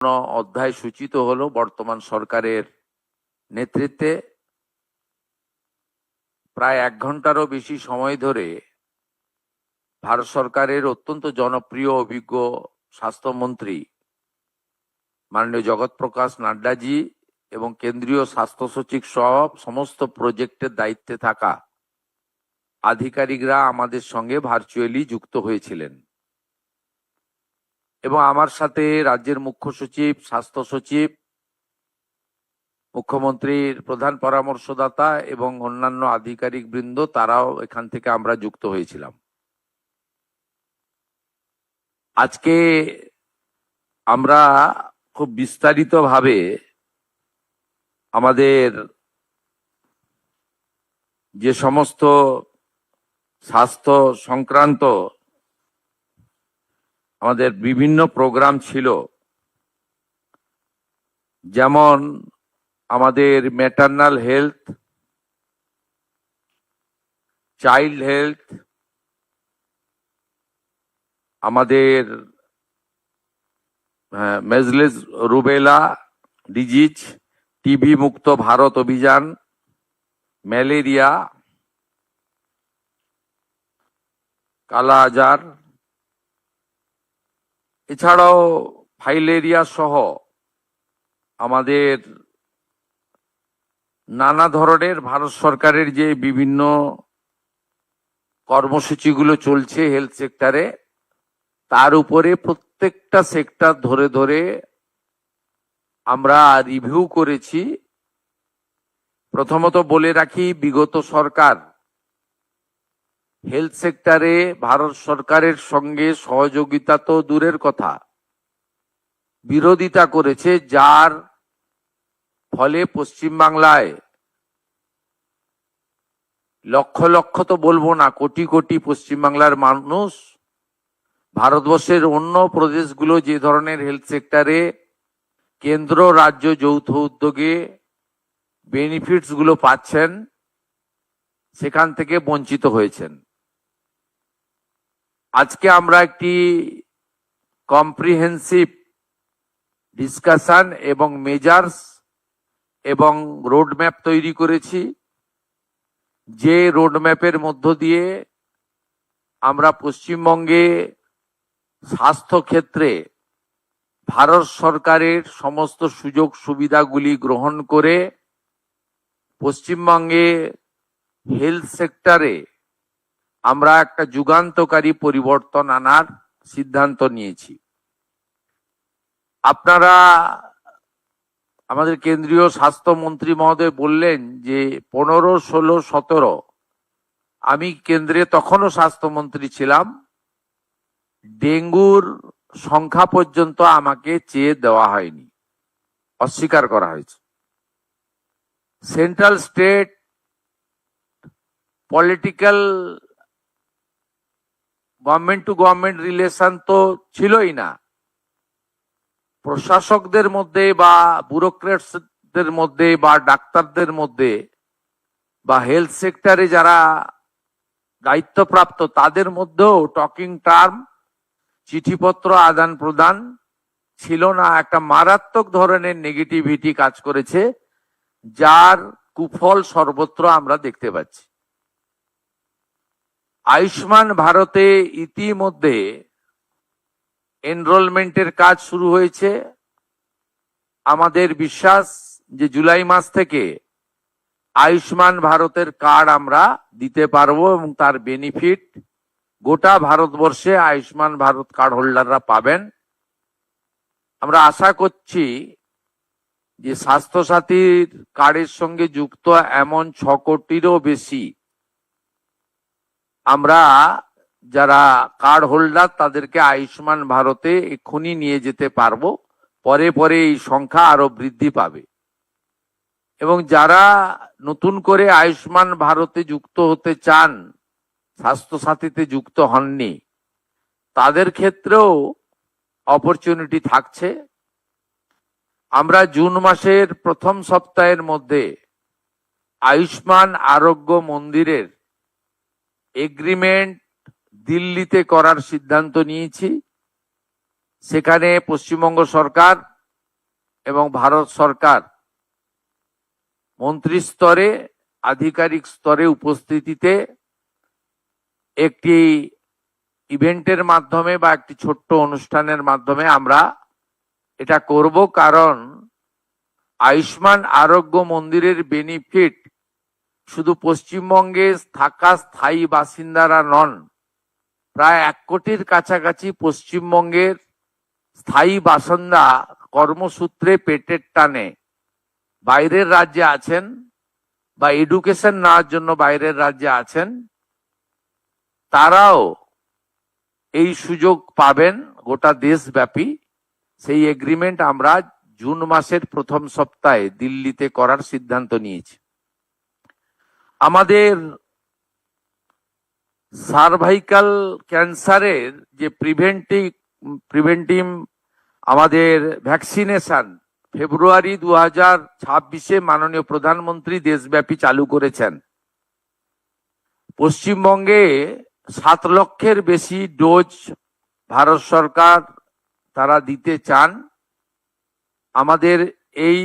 অধ্যায় সূচিত হলো বর্তমান সরকারের নেতৃত্বে। প্রায় 1 ঘন্টারও বেশি সময় ধরে ভারত সরকারের অত্যন্ত জনপ্রিয় অভিজ্ঞ স্বাস্থ্যমন্ত্রী মাননীয় জগৎ প্রকাশ নাড্ডাজি এবং কেন্দ্রীয় স্বাস্থ্য সচিব সহ সমস্ত প্রজেক্টের দায়িত্বে থাকা আধিকারিকরা আমাদের সঙ্গে ভার্চুয়ালি যুক্ত হয়েছিলেন এবং আমার সাথে রাজ্যের মুখ্য সচিব, স্বাস্থ্য সচিব, মুখ্যমন্ত্রীর প্রধান পরামর্শদাতা এবং অন্যান্য আধিকারিক বৃন্দ, তারাও এখান থেকে আমরা যুক্ত হয়েছিলাম। আজকে আমরা খুব বিস্তারিতভাবে আমাদের যে সমস্ত স্বাস্থ্য সংক্রান্ত আমাদের বিভিন্ন প্রোগ্রাম ছিল, যেমন আমাদের ম্যাটারনাল হেলথ, চাইল্ড হেলথ, আমাদের মেজলেস রুবেলা ডিজিজ, টিবি মুক্ত ভারত অভিযান, ম্যালেরিয়া, কালা আজার, এছাড়াও ফাইলেরিয়া সহ আমাদের নানা ধরনের ভারত সরকারের যে বিভিন্ন কর্মসূচিগুলো চলছে হেলথ সেক্টরে, তার উপরে প্রত্যেকটা সেক্টর ধরে ধরে আমরা রিভিউ করেছি। প্রথমত বলে রাখি, বিগত সরকার হেলথ সেক্টরে ভারত সরকারের সঙ্গে সহযোগিতা তো দূরের কথা, বিরোধিতা করেছে, যার ফলে পশ্চিমবাংলায় লক্ষ লক্ষ তো বলবো না, কোটি কোটি পশ্চিমবাংলার মানুষ ভারতবর্ষের অন্য প্রদেশগুলো যে ধরনের হেলথ সেক্টরে কেন্দ্র রাজ্য যৌথ উদ্যোগে বেনিফিটস গুলো পাচ্ছেন, সেখান থেকে বঞ্চিত হয়েছেন। আজকে আমরা একটি কম্প্রিহেন্সিভ ডিসকাশন এবং মেজার্স এবং রোডম্যাপ তৈরি করেছি, যে রোডম্যাপের মধ্য দিয়ে আমরা পশ্চিমবঙ্গে স্বাস্থ্য ক্ষেত্রে ভারত সরকারের সমস্ত সুযোগ সুবিধাগুলি গ্রহণ করে পশ্চিমবঙ্গে হেলথ সেক্টরে আমরা একটা যুগান্তকারী পরিবর্তন আনার সিদ্ধান্ত নিয়েছি। আপনারা, আমাদের কেন্দ্রীয় স্বাস্থ্যমন্ত্রী মহোদয় বললেন যে 15, 16, 17, আমি কেন্দ্রে তখনও স্বাস্থ্যমন্ত্রী ছিলাম, ডেঙ্গুর সংখ্যা পর্যন্ত আমাকে চেয়ে দেওয়া হয়নি, অস্বীকার করা হয়েছে। Central state political government to government relation তো ছিলই না, প্রশাসকদের মধ্যে বা ব্যুরোক্রেটসদের মধ্যে বা ডাক্তারদের মধ্যে বা হেলথ সেক্টরে যারা দায়িত্বপ্রাপ্ত তাদের মধ্যেও টকিং টার্ম, চিঠিপত্র আদান প্রদান ছিল না। একটা মারাত্মক ধরনের নেগেটিভিটি কাজ করেছে, যার কুফল সর্বত্র আমরা দেখতে পাচ্ছি। আয়ুষ্মান ভারতে ইতিমধ্যে এনরোলমেন্টের কাজ শুরু হয়েছে। আমাদের বিশ্বাস যে জুলাই মাস থেকে আয়ুষ্মান ভারতের কার্ড আমরা দিতে পারবো এবং তার বেনিফিট গোটা ভারতবর্ষে আয়ুষ্মান ভারত কার্ড হোল্ডাররা পাবেন। আমরা আশা করছি যে স্বাস্থ্যসাথীর কার্ডের সঙ্গে যুক্ত এমন 6 কোটিরও বেশি আমরা যারা কার্ড হোল্ডার তাদেরকে আয়ুষ্মান ভারতে এক্ষুনি নিয়ে যেতে পারবো। পরে পরে এই সংখ্যা আরো বৃদ্ধি পাবে এবং যারা নতুন করে আয়ুষ্মান ভারতে যুক্ত হতে চান, স্বাস্থ্যসাথীতে যুক্ত হননি, তাদের ক্ষেত্রেও অপরচুনিটি থাকছে। আমরা জুন মাসের প্রথম সপ্তাহের মধ্যে আয়ুষ্মান আরোগ্য মন্দিরের এগ্রিমেন্ট দিল্লিতে করার সিদ্ধান্ত নিয়েছি। সেখানে পশ্চিমবঙ্গ সরকার এবং ভারত সরকার মন্ত্রী স্তরে, আধিকারিক স্তরে উপস্থিতিতে একটি ইভেন্টের মাধ্যমে বা একটি ছোট্ট অনুষ্ঠানের মাধ্যমে আমরা এটা করব। কারণ আয়ুষ্মান আরোগ্য মন্দিরের বেনিফিট শুধু পশ্চিমবঙ্গে থাকা স্থায়ী বাসিন্দারা নন, প্রায় 1 কোটির কাছাকাছি পশ্চিমবঙ্গের স্থায়ী বাসিন্দা কর্মসূত্রে পেটের টানে বাইরের রাজ্যে আছেন বা এডুকেশন নেওয়ার জন্য বাইরের রাজ্যে আছেন, তারাও এই সুযোগ পাবেন গোটা দেশব্যাপী। সেই এগ্রিমেন্ট আমরা জুন মাসের প্রথম সপ্তাহে দিল্লিতে করার সিদ্ধান্ত নিয়েছি। আমাদের সার্ভাইকাল ক্যান্সারের যে প্রিভেন্টিভ আমাদের ভ্যাকসিনেশন ফেব্রুয়ারি 2026-এ মাননীয় প্রধানমন্ত্রী দেশব্যাপী চালু করেছেন। পশ্চিমবঙ্গে 7 লক্ষের বেশি ডোজ ভারত সরকার তারা দিতে চান। আমাদের এই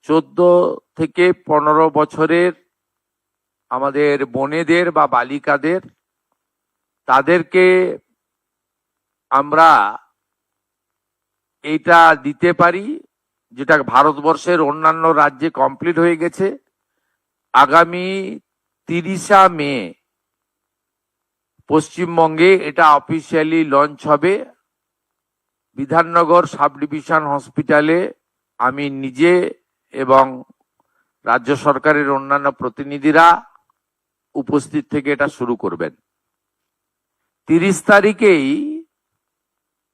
14 থেকে 15 বছরের আমাদের বোনেদের বা বালিকাদের, তাদেরকে আমরা এইটা দিতে পারি, যেটা ভারতবর্ষের অন্যান্য রাজ্যে কমপ্লিট হয়ে গেছে। আগামী 30 মে পশ্চিমবঙ্গে এটা অফিসিয়ালি লঞ্চ হবে। বিধাননগর সাব ডিভিশন হসপিটালে আমি নিজে এবং রাজ্য সরকারের অন্যান্য প্রতিনিধিরা উপস্থিত থেকে এটা শুরু করবেন। 30 তারিখেই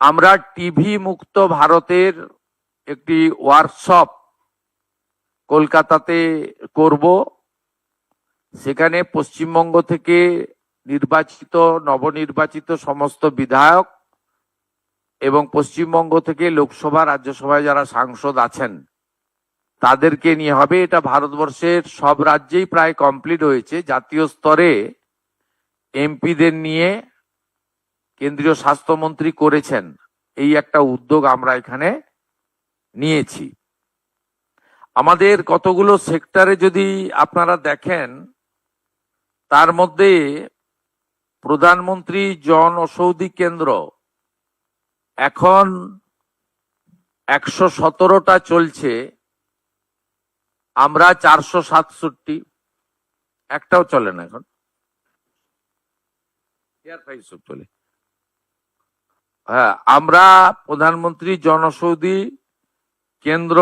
আমরা টিভি মুক্ত ভারতের একটি ওয়ার্কশপ কলকাতাতে করব। সেখানে পশ্চিমবঙ্গ থেকে নির্বাচিত, নবনির্বাচিত সমস্ত বিধায়ক এবং পশ্চিমবঙ্গ থেকে লোকসভা, রাজ্যসভায় যারা সাংসদ আছেন তাদেরকে নিয়ে হবে। এটা ভারতবর্ষের সব রাজ্যেই প্রায় কমপ্লিট হয়েছে। জাতীয় স্তরে এমপিদের নিয়ে কেন্দ্রীয় স্বাস্থ্যমন্ত্রী করেছেন। এই একটা উদ্যোগ আমরা এখানে নিয়েছি। আমাদের কতগুলো সেক্টরে যদি আপনারা দেখেন, তার মধ্যে প্রধানমন্ত্রী জন ঔষধি কেন্দ্র এখন 117টা চলছে। আমরা 467, একটাও চলে না এখন, চলে। হ্যাঁ, আমরা প্রধানমন্ত্রী জনঔষধি কেন্দ্র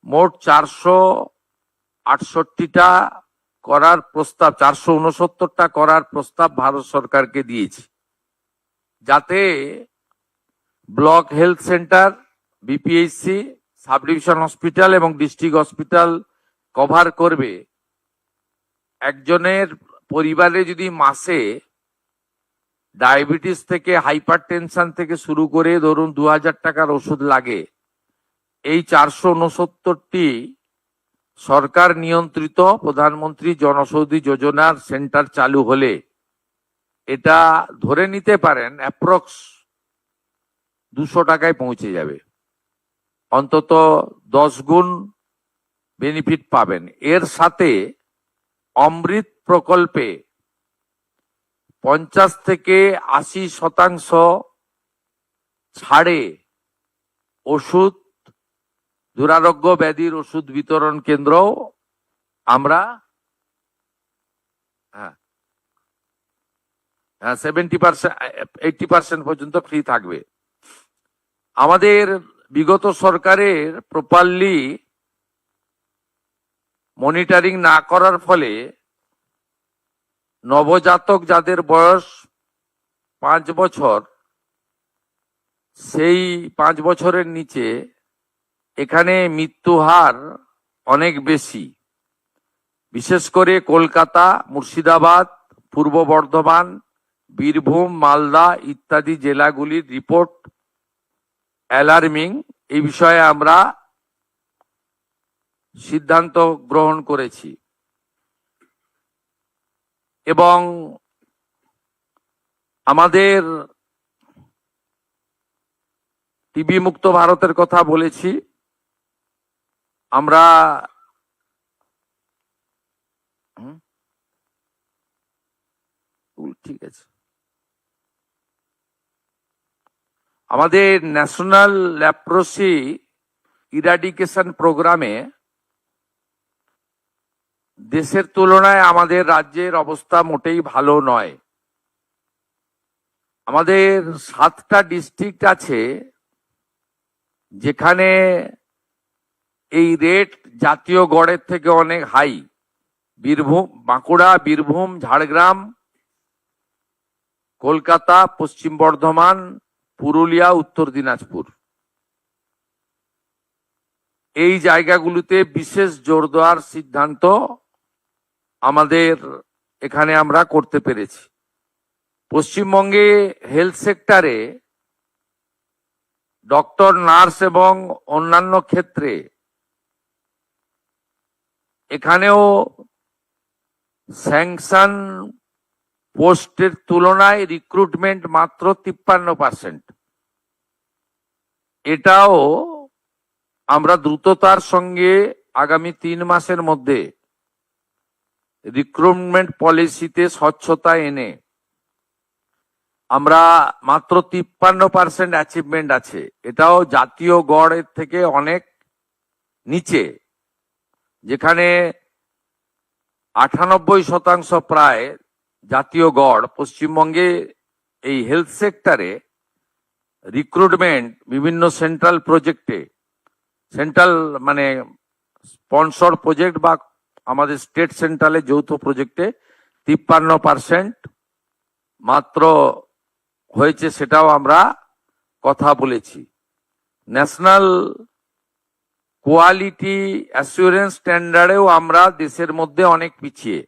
মোট 468টা করার প্রস্তাব, 469টা করার প্রস্তাব ভারত সরকারকে দিয়েছি, যাতে block health centre, BPHC, sub division hospital এবং ডিস্ট্রিক্ট হসপিটাল কভার করবে। একজনের পরিবারে যদি মাসে ডায়াবেটিস থেকে হাইপার টেনশন থেকে শুরু করে ধরুন 2000 টাকার ওষুধ লাগে, এই 469টি সরকার নিয়ন্ত্রিত প্রধানমন্ত্রী জনঔষধি যোজনার সেন্টার চালু হলে এটা ধরে নিতে পারেন অ্যাপ্রক্স 200 টাকায় পৌঁছে যাবে। অন্তত 10 গুণ বেনিফিট পাবেন। এর সাথে অমৃত প্রকল্পে 50 থেকে 80% ছাড়ে ওষুধ, দুরারোগ্য ব্যাধির ওষুধ বিতরণ কেন্দ্র আমরা 70%, 80% পর্যন্ত ফ্রি থাকবে। আমাদের বিগত সরকারের প্রপারলি মনিটরিং না করার ফলে নবজাতক যাদের বয়স 5 বছর, সেই 5 বছরের নিচে এখানে মৃত্যু হার অনেক বেশি। বিশেষ করে কলকাতা, মুর্শিদাবাদ, পূর্ব বর্ধমান, বীরভূম, মালদা ইত্যাদি জেলাগুলির রিপোর্ট অ্যালার্মিং। এই বিষয়ে আমরা সিদ্ধান্ত গ্রহণ করেছি এবং আমাদের টিবি মুক্ত ভারতের কথা বলেছি। আমরা ঠিক আছে, আমাদের ন্যাশনাল ল্যাপ্রোসি ইরাডিকেশন প্রোগ্রামে দেশের তুলনায় আমাদের রাজ্যের অবস্থা মোটেই ভালো নয়। আমাদের 7টা ডিস্ট্রিক্ট আছে যেখানে এই রেট জাতীয় গড়ের থেকে অনেক হাই। বীরভূম, বাঁকুড়া, বীরভূম, ঝাড়গ্রাম, কলকাতা, পশ্চিম বর্ধমান, পুরুলিয়া, উত্তর দিনাজপুর। এই জায়গাগুলোতে বিশেষ জোর দেওয়ার সিদ্ধান্ত আমাদের এখানে আমরা করতে পেরেছি। পশ্চিমবঙ্গে হেলথ সেক্টরে ডক্টর, নার্স এবং অন্যান্য ক্ষেত্রে এখানেও স্যাংশন পোস্টের তুলনায় রিক্রুটমেন্ট মাত্র 53%। এটাও আমরা দ্রুততার সঙ্গে আগামী 3 মাসের মধ্যে রিক্রুটমেন্ট পলিসিতে স্বচ্ছতা এনে আমরা মাত্র 53% অ্যাচিভমেন্ট আছে। এটাও জাতীয় গড়ের থেকে অনেক নিচে, যেখানে 98% প্রায় জাতীয় গড়। পশ্চিমবঙ্গে এই হেলথ সেক্টরে রিক্রুটমেন্ট বিভিন্ন সেন্ট্রাল প্রজেক্টে, সেন্ট্রাল মানে স্পন্সর প্রজেক্ট বা আমাদের স্টেট সেন্ট্রালে যৌথ প্রজেক্টে 53% মাত্র হয়েছে, সেটাও আমরা কথা বলেছি। ন্যাশনাল কোয়ালিটি অ্যাসুরেন্স স্ট্যান্ডার্ডেও আমরা দেশের মধ্যে অনেক পিছিয়ে,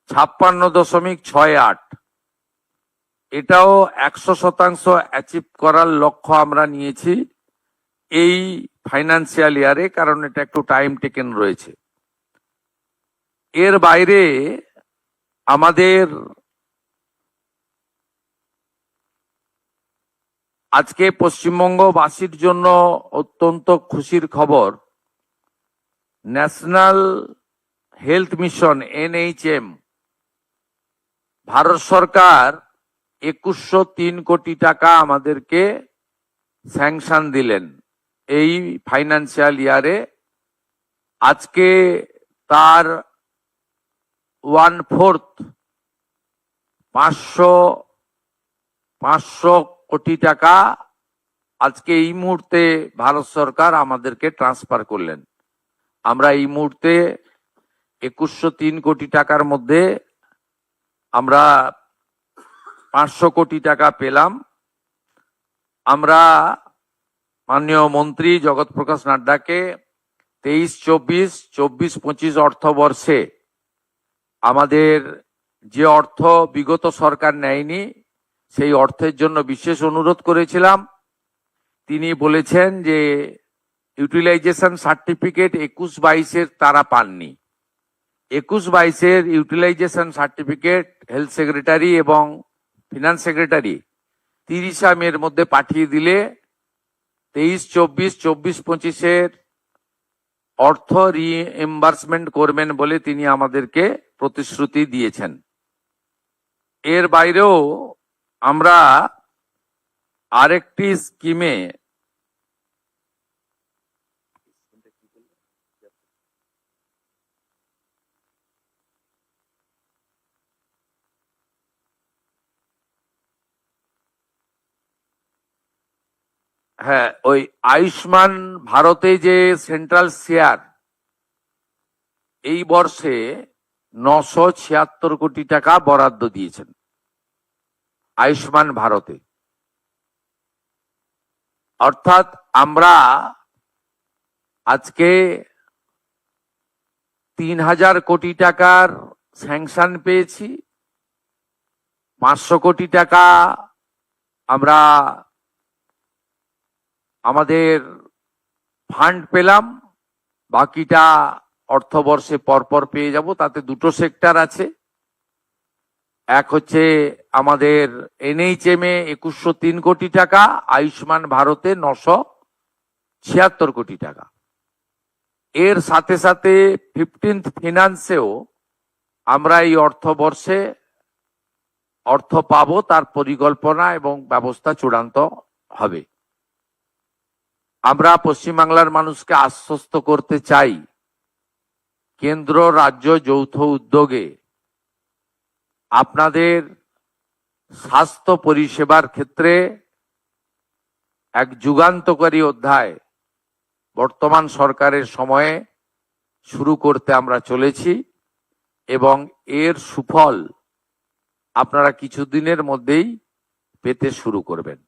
56.68। এটাও 100% অ্যাচিভ করার লক্ষ্য আমরা নিয়েছি এই ফাইন্যান্সিয়াল ইয়ারে, কারণ এটা একটু টাইম টেকেন রয়েছে। এর বাইরে আমাদের আজকে পশ্চিমবঙ্গবাসীর জন্য অত্যন্ত খুশির খবর, national health mission NHM Bharat সরকার 2103 কোটি টাকা আমাদেরকে স্যাংশন দিলেন এই ফাইন্যান্সিয়াল ইয়ারে। আজকে তার 1/4 500 কোটি টাকা আজকে এই মুহূর্তে ভারত সরকার আমাদেরকে ট্রান্সফার করলেন। আমরা এই মুহূর্তে 2103 কোটি টাকার মধ্যে আমরা 500 কোটি টাকা পেলাম। আমরা মাননীয় মন্ত্রী জগৎ প্রকাশ নাড্ডাকে 23-24, 24-25 অর্থবর্ষে আমাদের যে অর্থ বিগত সরকার নেয়নি সেই অর্থের জন্য বিশেষ অনুরোধ করেছিলাম। তিনি বলেছেন যে ইউটিলাইজেশন সার্টিফিকেট 21-22 তারা পাননি। 21-22 ইউটিলাইজেশন সার্টিফিকেট হেলথ সেক্রেটারি এবং ফিনান্স সেক্রেটারি 30 মের মধ্যে পাঠিয়ে দিলে 23-24, 24-25 অর্থ রিএম্বার্সমেন্ট করবেন বলে তিনি আমাদেরকে প্রতিশ্রুতি দিয়েছেন। এর বাইরেও আমরা আরেকটি স্কিমে ওই আয়ুষ্মান ভারতে যে সেন্ট্রাল শেয়ার এই বর্ষে 976 কোটি টাকা বরাদ্দ দিয়েছেন আয়ুষ্মান ভারতে। অর্থাৎ আমরা আজকে 3000 কোটি টাকার স্যাংশন পেয়েছি, 500 কোটি টাকা আমরা আমাদের ফান্ড পেলাম, বাকিটা অর্থবর্ষে পরপর পেয়ে যাব। তাতে দুটো সেক্টর আছে, এক হচ্ছে আমাদের এনএইচএম এ 2103 কোটি টাকা, আয়ুষ্মান ভারতে 976 কোটি টাকা। এর সাথে সাথে 15th ফিনান্সেও আমরা এই অর্থবর্ষে অর্থ পাবো, তার পরিকল্পনা এবং ব্যবস্থা চূড়ান্ত হবে। আমরা পশ্চিমবাংলার মানুষকে আশ্বস্ত করতে চাই, কেন্দ্র রাজ্য যৌথ উদ্যোগে আপনাদের স্বাস্থ্য পরিষেবার ক্ষেত্রে এক যুগান্তকারী অধ্যায় বর্তমান সরকারের সময়ে শুরু করতে আমরা চলেছি এবং এর সুফল আপনারা কিছুদিনের মধ্যেই পেতে শুরু করবেন।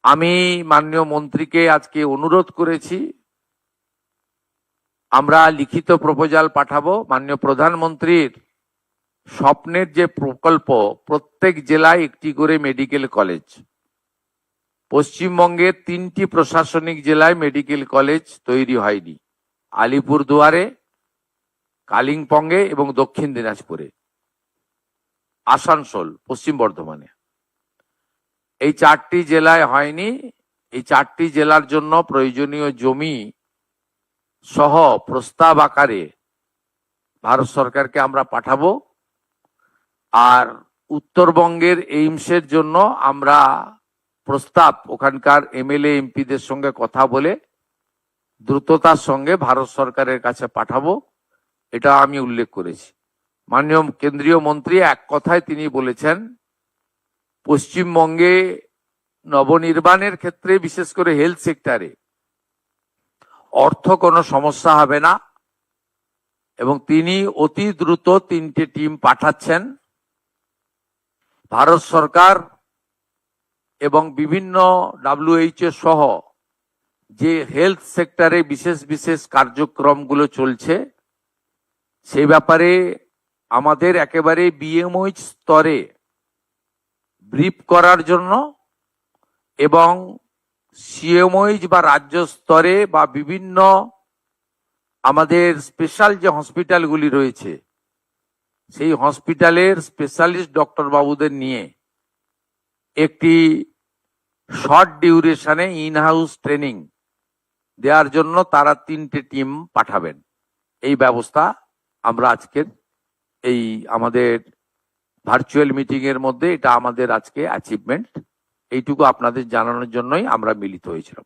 আমি মাননীয় মন্ত্রীকে আজকে অনুরোধ করেছি, আমরা লিখিত প্রপোজাল পাঠাবো। মাননীয় প্রধানমন্ত্রীর স্বপ্নের যে প্রকল্প, প্রত্যেক জেলায় একটি করে মেডিকেল কলেজ, পশ্চিমবঙ্গের 3টি প্রশাসনিক জেলায় মেডিকেল কলেজ তৈরি হয়নি, আলিপুরদুয়ারে, কালিম্পংয়ে এবং দক্ষিণ দিনাজপুরে, আসানসোল, পশ্চিম বর্ধমানে। এই 4টি জেলায় হয়নি। এই 4টি জেলার জন্য প্রয়োজনীয় জমি সহ প্রস্তাব আকারে ভারত সরকারকে আমরা পাঠাবো। আর উত্তরবঙ্গের এইমসের জন্য আমরা প্রস্তাব ওখানকার এমএলএ এমপিদের সঙ্গে কথা বলে দ্রুততার সঙ্গে ভারত সরকারের কাছে পাঠাবো, এটা আমি উল্লেখ করেছি। মাননীয় কেন্দ্রীয় মন্ত্রী এক কথায় তিনি বলেছেন, পশ্চিমবঙ্গে নবনির্মাণের ক্ষেত্রে বিশেষ করে হেলথ সেক্টরে অর্থ কোনো সমস্যা হবে না এবং তিনি অতি দ্রুত 3টে টিম পাঠাচ্ছেন। ভারত সরকার এবং বিভিন্ন WHO সহ যে হেলথ সেক্টরে বিশেষ বিশেষ কার্যক্রমগুলো চলছে, সেই ব্যাপারে আমাদের একেবারে BMOH স্তরে ব্রিফ করার জন্য এবং CMOH বা রাজ্য স্তরে বা বিভিন্ন আমাদের স্পেশাল যে হসপিটালগুলি রয়েছে, সেই হসপিটালের স্পেশালিস্ট ডক্টর বাবুদের নিয়ে একটি শর্ট ডিউরেশনে ইন হাউস ট্রেনিং দেওয়ার জন্য তারা 3টে টিম পাঠাবেন। এই ব্যবস্থা আমরা আজকের এই আমাদের ভার্চুয়াল মিটিং এর মধ্যে এটা আমাদের আজকে অ্যাচিভমেন্ট। এইটুকু আপনাদের জানানোর জন্যই আমরা মিলিত হয়েছিলাম।